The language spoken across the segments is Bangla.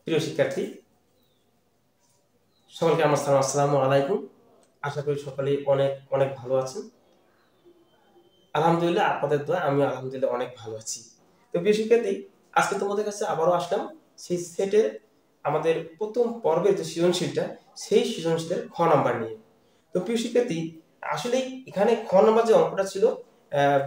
প্রিয় শিক্ষার্থী, সকলকে আমার সালাম, আসসালামু আলাইকুম। আশা করি সকলেই অনেক অনেক ভালো আছেন। আলহামদুলিল্লাহ, আপনাদের দোয়া আমি আলহামদুলিল্লাহ অনেক ভালো আছি। তো প্রিয় শিক্ষার্থী, আজকে তোমাদের কাছে আবারও আসলাম সেই সেটের আমাদের প্রথম পর্বের যে সৃজনশীলটা, সেই সৃজনশীলের খ নাম্বার নিয়ে। তো প্রিয় শিক্ষার্থী, আসলে এখানে খ নাম্বার যে অঙ্কটা ছিল,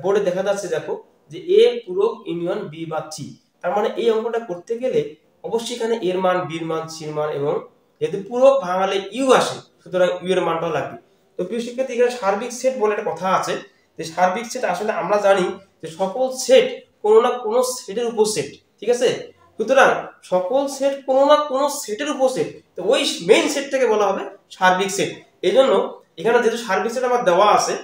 বোর্ডে দেখা যাচ্ছে, দেখো যে এ পূরক ইউনিয়ন বি বা সি। তার মানে এই অঙ্কটা করতে গেলে অবশ্যই এখানে এর মান, বির মান, সির মান এবং যেহেতু পূরক ভাঙালে ইউ আসে, সুতরাং ইউ এর মানটাও লাগবে। তো প্রিয় শিক্ষার্থী, এখানে সার্বিক সেট বলে একটা কথা আছে, যে সার্বিক সেট আসলে আমরা জানি যে সকল সেট কোনো না কোনো সেটের উপসেট, ঠিক আছে। সুতরাং সকল সেট কোনো না কোনো সেটের উপসেট, তো ওই মেইন সেটটাকে বলা হবে সার্বিক সেট। এই জন্য এখানে যেহেতু সার্বিক সেট আমার দেওয়া আছে,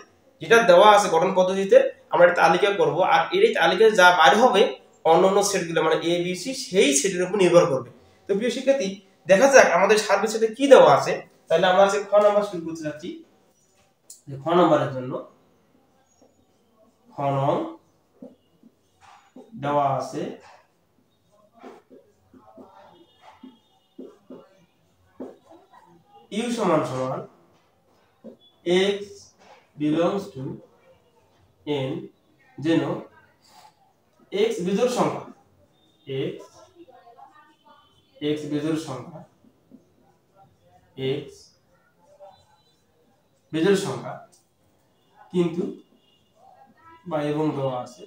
যেটা দেওয়া আছে গঠন পদ্ধতিতে, আমরা একটা তালিকা করব, আর এই তালিকায় যা বাইরে হবে অন্যান্য সেটগুলো মানে এ বি সি, সেই সেটের উপর নির্ভর করবে। তো প্রিয় শিক্ষার্থী, দেখা যাক আমাদের সার্বিক সেটে কি দেওয়া আছে। তাহলে আমরা আজকে খ নাম্বার শুরু করতে যাচ্ছি। যে খ নাম্বারের জন্য খ নং দেওয়া আছে ইউ সমান সমান x belongs to n, যেন x বিজোড় সংখ্যা, x বিজোড় সংখ্যা, x বিজোড় সংখ্যা, কিন্তু বা এবং দেওয়া আছে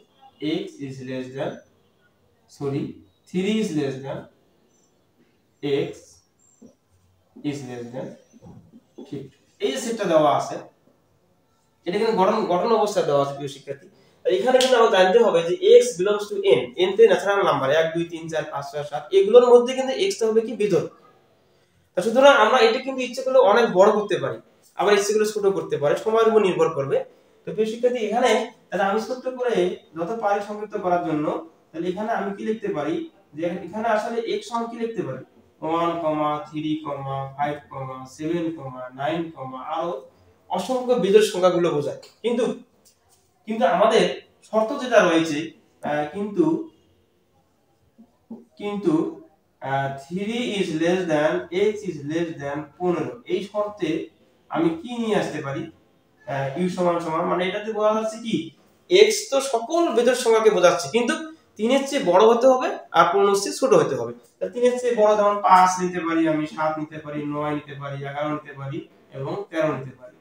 x is less than 3 is less than x is less than 50। এই সেটটা দেওয়া আছে, এটা কিন্তু গঠন অবস্থায় দেওয়া আছে প্রিয় শিক্ষার্থী। এখানে কিন্তু আমাদের জানতে হবে যে x belongs to n, n তে ন্যাচারাল নাম্বার 1 2 3 4 5 6 7, এগুলোর মধ্যে কিন্তু x টা হবে কি বিজোড়। সুতরাং আমরা এটা কিন্তু ইচ্ছে করলে অনেক বড় করতে পারি, আবার ইচ্ছে করলে ছোট করতে পারি, সময়ের উপর নির্ভর করবে। তো প্রিয় শিক্ষার্থী, এখানে তাহলে আমি ছোট করে যত পারি সংক্ষিপ্ত করার জন্য, তাহলে এখানে আমি কি লিখতে পারি, যে এখানে আসলে x সমান কি লিখতে পারি 1, 3, 5, 7, 9, আরো অসংখ্য বিজোড় সংখ্যাগুলো বোঝায়। কিন্তু কিন্তু আমাদের শর্ত যেটা রয়েছে, কিন্তু কিন্তু 3 is less than x is less than 15, এই শর্তে আমি কি নিয়ে আসতে পারি, u সমান সমান, মানে এটাতে বোঝা যাচ্ছে কি x তো সকল বিজোড় সংখ্যাকে বোঝাচ্ছে, কিন্তু 3 এর চেয়ে বড় হতে হবে আর 15 এর চেয়ে ছোট হতে হবে। তাহলে 3 এর চেয়ে বড় যেমন 5 নিতে পারি, আমি 7 নিতে পারি, 9 নিতে পারি, 11 নিতে পারি এবং 13 নিতে পারি।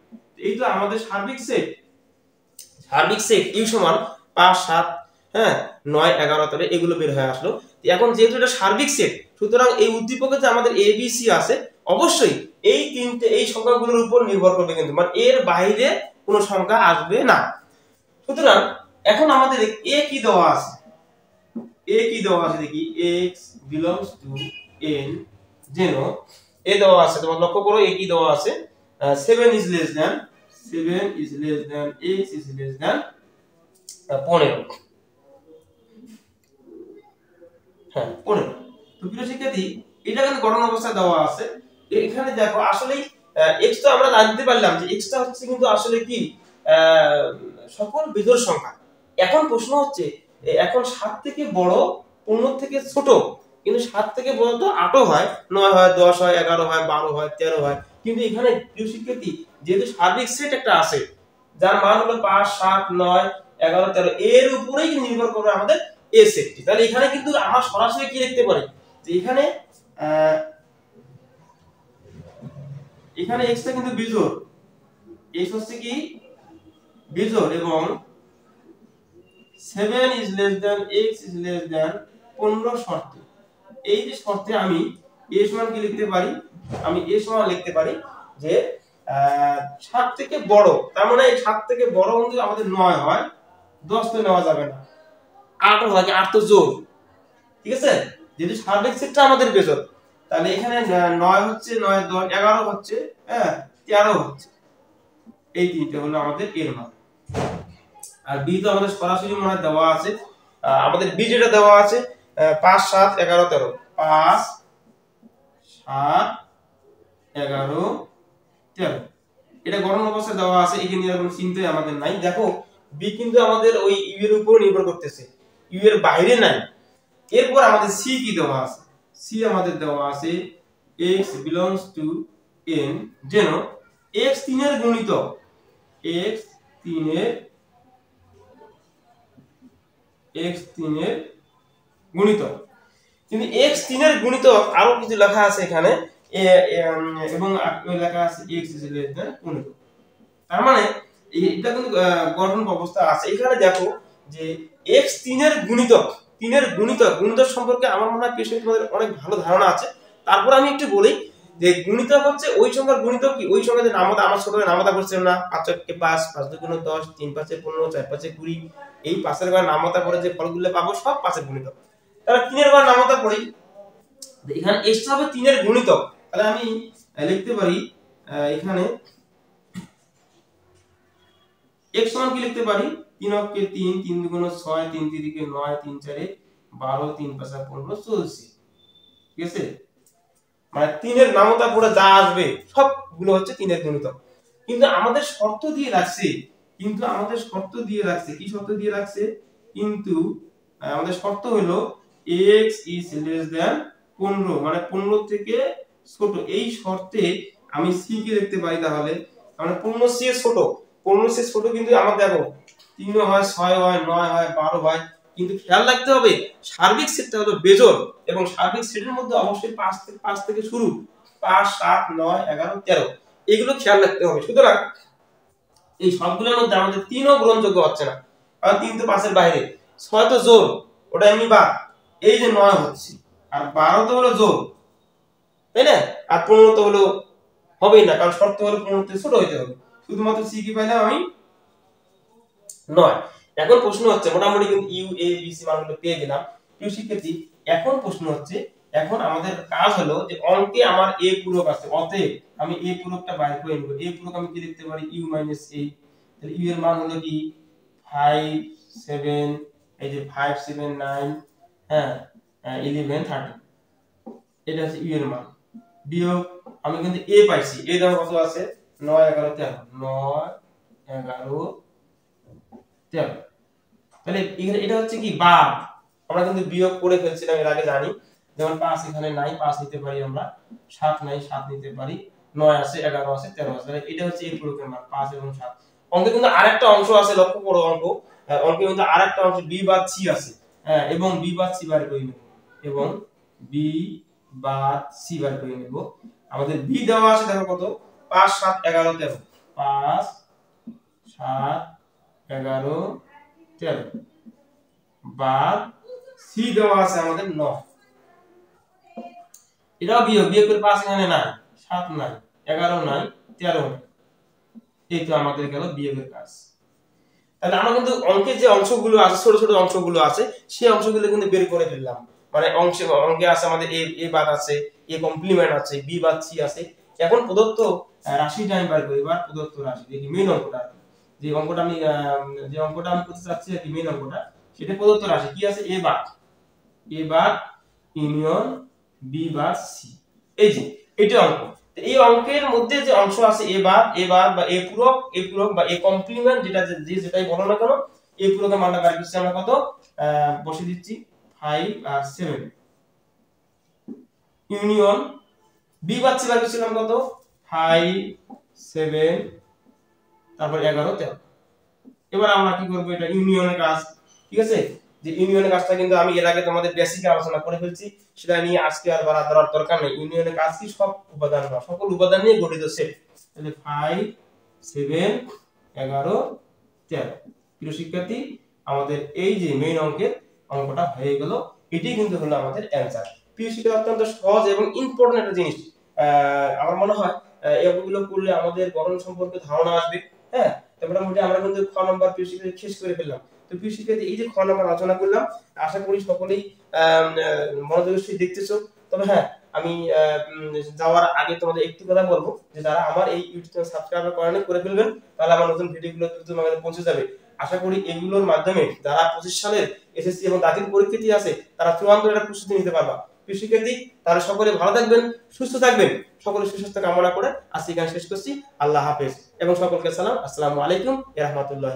এই তো আমাদের সার্বিক সেট, ইউ সমান 5 7 হ্যাঁ 9 11 13 এগুলো বের হয়ে আসলো। এখন যেহেতু এটা সার্বিক সেট, সুতরাং এই উদ্দীপকে যে আমাদের এ বি সি আছে, অবশ্যই এই তিনটে এই সংখ্যাগুলোর উপর নির্ভর করবে, কিন্তু মানে এর বাইরে কোনো সংখ্যা আসবে না। সুতরাং এখন আমাদের এ কি দেওয়া আছে, দেখি x belongs to n, যেন এ দেওয়া আছে, তোমার লক্ষ্য করো এ কি দেওয়া আছে 7 is less than x is less than 15, হ্যাঁ 15। তো প্রিয় শিক্ষার্থী, এটা কিন্তু গঠন অবস্থায় দেওয়া আছে। এখানে দেখো আসলে x তো আমরা জানতে পারলাম যে x টা হচ্ছে কিন্তু আসলে কি সকল বিজোড় সংখ্যা। এখন প্রশ্ন হচ্ছে, এখন 7 থেকে বড় 15 থেকে ছোট, কিন্তু 7 থেকে বড় তো 8 হয়, 9 হয়, 10 হয়, 11 হয়, 12 হয়, 13 হয়। কিন্তু এখানে প্রিয় শিক্ষার্থী, যেহেতু সার্বিক সেট একটা আছে যার মান হলো 5 7 9 11 13, এর উপরেই নির্ভর করবে আমাদের এ সেটটি। তাহলে এখানে কিন্তু আমরা সরাসরি কি লিখতে পারি, যে এখানে x টা কিন্তু বিজোড়, x হচ্ছে কি বিজোড়, এবং 7 is less than x is less than 15 শর্তে, এই যে শর্তে আমি a সমান কি লিখতে পারি, আমি a সমান লিখতে পারি যে 7 থেকে বড়, তার মানে 7 থেকে বড় যদি আমাদের 9 হয়, 10 তো নেওয়া যাবে না, 8 হয়, 8 তো জোড়, ঠিক আছে। যদি সার্বিক সেটটা আমাদের বেজোড়, তাহলে এখানে 9 হচ্ছে, 9 10 11 হচ্ছে, হ্যাঁ 13 হচ্ছে, এই তিনটে হলো আমাদের এর মান। আর বি তো আমাদের সরাসরি মনে দেওয়া আছে, আমাদের বি যেটা দেওয়া আছে 5 7 11 13, 5 7 11 13, এটা গঠন অবস্থায় দেওয়া আছে, এখানে আর কোনো চিন্তাই আমাদের নাই। দেখো বি কিন্তু আমাদের ওই ইউ এর উপর নির্ভর করতেছে, ইউ এর বাইরে নাই। এরপর আমাদের সি কি দেওয়া আছে, সি আমাদের দেওয়া আছে x belongs to n, যেন x 3 এর গুণিতক, x 3 এর গুণিতক। কিন্তু x 3 এর গুণিতক আরো কিছু লেখা আছে এখানে, এবং লেখা আছে x is less than গুণিতক। তার মানে এটা কিন্তু গঠন অবস্থা আছে। এখানে দেখো যে x 3 এর গুণিতক, 3 এর গুণিতক সম্পর্কে আমার মনে হয় পেশে তোমাদের অনেক ভালো ধারণা আছে। তারপর আমি একটু বলি যে গুণিতক হচ্ছে ওই সংখ্যার গুণিতক কি, ওই সংখ্যার যে নামতা আমার ছোটবেলায় নামতা করছিলাম না, 5 কে 5, 5 2 × 10, 3 5 15, 4 5 20, এই 5 এর ঘর নামতা করে যে ফলগুলো পাবো সব 5 এর গুণিতক। তাহলে 3 এর ঘর নামতা করি, এখানে x হবে 3 এর গুণিতক। তাহলে আমি লিখতে পারি এখানে x সমান কি লিখতে পারি, 3 অক্ষে 3, 3 2 × 6, 3 3 9, 3 4 12, 3 5 15 চলছে, ঠিক আছে। মানে 3 এর নামতা পুরো যা আসবে সবগুলো হচ্ছে 3 এর গুণিতক। কিন্তু আমাদের শর্ত দিয়ে রাখছে, কি শর্ত দিয়ে রাখছে, কিন্তু আমাদের শর্ত হলো x is less than 15, মানে 15 থেকে ছোট। এই শর্তে আমি c কে লিখতে পারি, তাহলে মানে 15 c এর ছোট, 15 c এর ছোট। কিন্তু আমার দেখো 3 হয়, 6 হয়, 9 হয়, 12 হয়, কিন্তু খেয়াল রাখতে হবে সার্বিক সেটটা হলো বেজোড়, এবং সার্বিক সেটের মধ্যে অবশ্যই 5 থেকে শুরু, 5 7 9 11 13, এগুলো খেয়াল রাখতে হবে। সুতরাং এই সবগুলোর মধ্যে আমাদের 3ও গ্রহণযোগ্য হচ্ছে না, কারণ 3 তো 5 এর বাইরে, 6 তো জোড়, ওটা এমনি বাদ, এই যে 9 হচ্ছে, আর 12 তো হলো জোড়, তাই না, আর 15 তো হলো হবেই না, কারণ শর্ত হলো 15 থেকে ছোট হইতে হবে। শুধুমাত্র c কি পাইলাম আমি 9। এখন প্রশ্ন হচ্ছে, মোটামুটি কিন্তু u a b c মানগুলো পেয়ে গেলাম। প্রিয় শিক্ষার্থী, এখন প্রশ্ন হচ্ছে, এখন আমাদের কাজ হলো যে অঙ্কে আমার a পূরক আছে, অতএব আমি a পূরকটা বাইর করে নেব। a পূরক আমি কি লিখতে পারি, u - a, তাহলে u এর মান হলো কি 5 7, এই যে 5 7 9, হ্যাঁ 11 13, এটা হচ্ছে u এর মান। বিয়োগ আমি কিন্তু a পাইছি, a দাও কত আছে 9 11 13, 9 11 13, তাহলে এখানে এটা হচ্ছে কি বাদ, আমরা কিন্তু বিয়োগ করে ফেলছিলাম এর আগে জানি। যেমন 5 এখানে নাই, 5 নিতে পারি আমরা, 7 নাই, 7 নিতে পারি, 9 আছে, 11 আছে, 13 আছে, তাহলে এটা হচ্ছে এই পূরকের মান 5 এবং 7। অঙ্কে কিন্তু আরেকটা অংশ আছে, লক্ষ্য করো অঙ্কে কিন্তু আরেকটা অংশ b বাদ c আছে, হ্যাঁ, এবং b বাদ c বার করে নেব, এবং b বাদ c বার করে নেব। আমাদের b দেওয়া আছে দেখো কত, 5 7 11 13, 5 7 11 13, বাদ c দেওয়া আছে আমাদের 9, এটাও বিয়োগ করে 5 এখানে নাই, 7 নাই, 11 নাই, 13 নাই, এই তো আমাদের গেল বিয়োগের কাজ। তাহলে আমরা কিন্তু অঙ্কের যে অংশগুলো আছে, ছোট ছোট অংশগুলো আছে, সেই অংশগুলো কিন্তু বের করে ফেললাম। মানে অঙ্কে আছে আমাদের a বাদ আছে, a কমপ্লিমেন্ট আছে, b বাদ c আছে। এখন প্রদত্ত রাশিটা আমি বার করি, এবার প্রদত্ত রাশি দেখি মেইন অঙ্কটা, যে অঙ্কটা আমি করতে চাচ্ছি আর কি, মেইন অঙ্কটা, সেটা প্রদত্ত রাশি কি আছে, a বাদ ইউনিয়ন b বাদ c, এই যে এটা অঙ্ক। এই অঙ্কের মধ্যে যে অংশ আছে a বাদ বা a পূরক বা a কমপ্লিমেন্ট, যেটাই বলো না কেন, a পূরকের মানটা বার করছি আমরা কত, বসে দিচ্ছি 5 আর 7, ইউনিয়ন b বাদ c বার করছিলাম কত, 5 7, তারপর 11 13। এবার আমরা কি করব, এটা ইউনিয়নের কাজ, ঠিক আছে। যে ইউনিয়নের কাজটা কিন্তু আমি এর আগে তোমাদের বেসিকে আলোচনা করে ফেলছি, সেটা নিয়ে আজকে আর বাড়া ধরার দরকার নেই। ইউনিয়নের কাজ কি, সব উপাদান বা সকল উপাদান নিয়ে গঠিত সেট। তাহলে 5 7 11 13। প্রিয় শিক্ষার্থী, আমাদের এই যে মেইন অঙ্কটা হয়ে গেল, এটাই কিন্তু হলো আমাদের অ্যানসার। প্রিয় শিক্ষার্থী, অত্যন্ত সহজ এবং ইম্পর্টেন্ট একটা জিনিস। আমার মনে হয় এই অঙ্কগুলো করলে আমাদের গঠন সম্পর্কে ধারণা আসবে। হ্যাঁ, মোটামুটি আমরা কিন্তু খ নাম্বার প্রিয় শিক্ষার্থী শেষ করে ফেললাম। তো প্রিয় শিক্ষার্থী, এই যে খ নাম্বার আলোচনা করলাম, আশা করি সকলেই মনোযোগের সাথে দেখতেছো। তবে হ্যাঁ, আমি যাওয়ার আগে তোমাদের একটি কথা বলবো, যে যারা আমার এই ইউটিউব চ্যানেল সাবস্ক্রাইব করে ফেলবেন, তাহলে আমার নতুন ভিডিওগুলো দ্রুত আমাদের পৌঁছে যাবে। আশা করি এগুলোর মাধ্যমে যারা 25 সালের এসএসসি এবং দাখিল পরীক্ষার্থী আছে, তারা চূড়ান্ত একটা প্রস্তুতি নিতে পারবা। প্রিয় শিক্ষার্থী, তারা সকলে ভালো থাকবেন, সুস্থ থাকবেন, সকলের সুস্বাস্থ্য কামনা করে আজকে এখানে শেষ করছি। আল্লাহ হাফেজ এবং সকলকে সালাম, আসসালামু আলাইকুম ওয়া রাহমাতুল্লাহ।